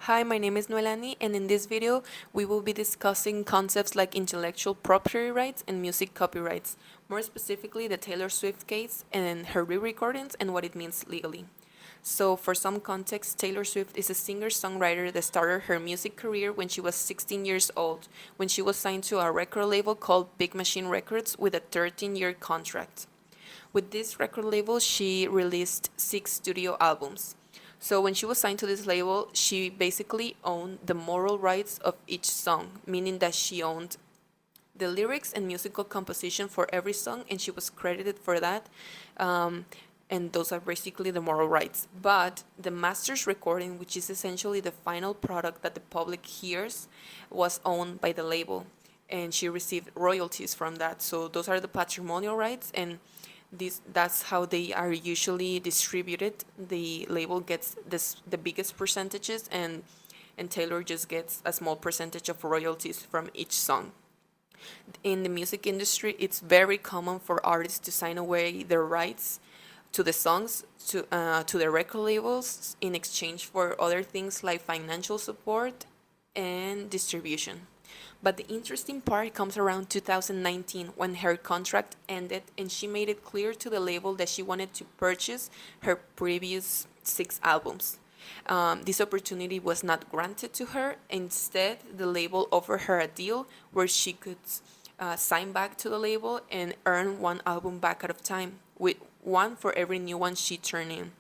Hi, my name is Noelani, and in this video, we will be discussing concepts like intellectual property rights and music copyrights, more specifically the Taylor Swift case and her re-recordings and what it means legally. So, for some context, Taylor Swift is a singer-songwriter that started her music career when she was 16 years old, when she was signed to a record label called Big Machine Records with a 13-year contract. With this record label, she released 6 studio albums. So when she was signed to this label, she basically owned the moral rights of each song, meaning that she owned the lyrics and musical composition for every song, and she was credited for that. And those are basically the moral rights. But the master's recording, which is essentially the final product that the public hears, was owned by the label, and she received royalties from that. So those are the patrimonial rights, and that's how they are usually distributed. The label gets the biggest percentages, and Taylor just gets a small percentage of royalties from each song. In the music industry, it's very common for artists to sign away their rights to the songs to the record labels in exchange for other things like financial support and distribution. But the interesting part comes around 2019 when her contract ended and she made it clear to the label that she wanted to purchase her previous 6 albums. This opportunity was not granted to her. Instead, the label offered her a deal where she could sign back to the label and earn 1 album back at a time, with 1 for every new one she turned in.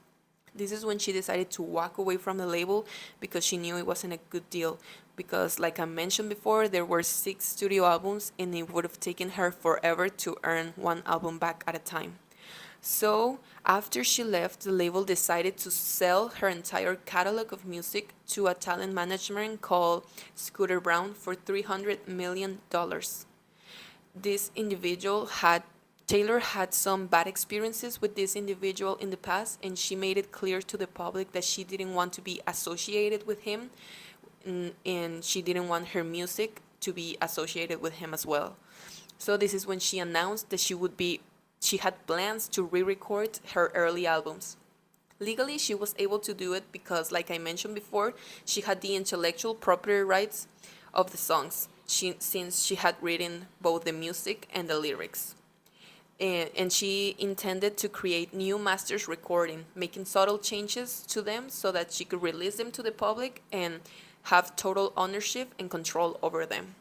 This is when she decided to walk away from the label because she knew it wasn't a good deal. Because, like I mentioned before, there were 6 studio albums and it would have taken her forever to earn 1 album back at a time. So, after she left, the label decided to sell her entire catalog of music to a talent management called Scooter Brown for $300 million. This individual had Taylor had some bad experiences with this individual in the past, and she made it clear to the public that she didn't want to be associated with him, and she didn't want her music to be associated with him as well. So this is when she announced that she had plans to re-record her early albums. Legally, she was able to do it because, like I mentioned before, she had the intellectual property rights of the songs, since she had written both the music and the lyrics. And she intended to create new masters recording, making subtle changes to them so that she could release them to the public and have total ownership and control over them.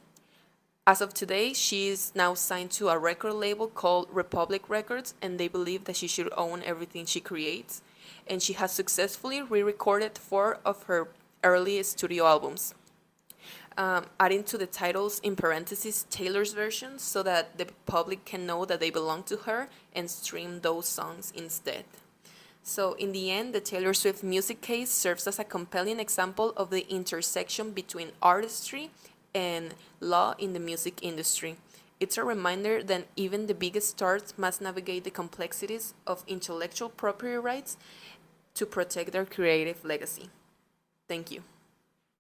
As of today, she is now signed to a record label called Republic Records, and they believe that she should own everything she creates. And she has successfully re-recorded 4 of her early studio albums, adding to the titles in parentheses Taylor's version so that the public can know that they belong to her and stream those songs instead. So in the end, the Taylor Swift music case serves as a compelling example of the intersection between artistry and law in the music industry. It's a reminder that even the biggest stars must navigate the complexities of intellectual property rights to protect their creative legacy. Thank you.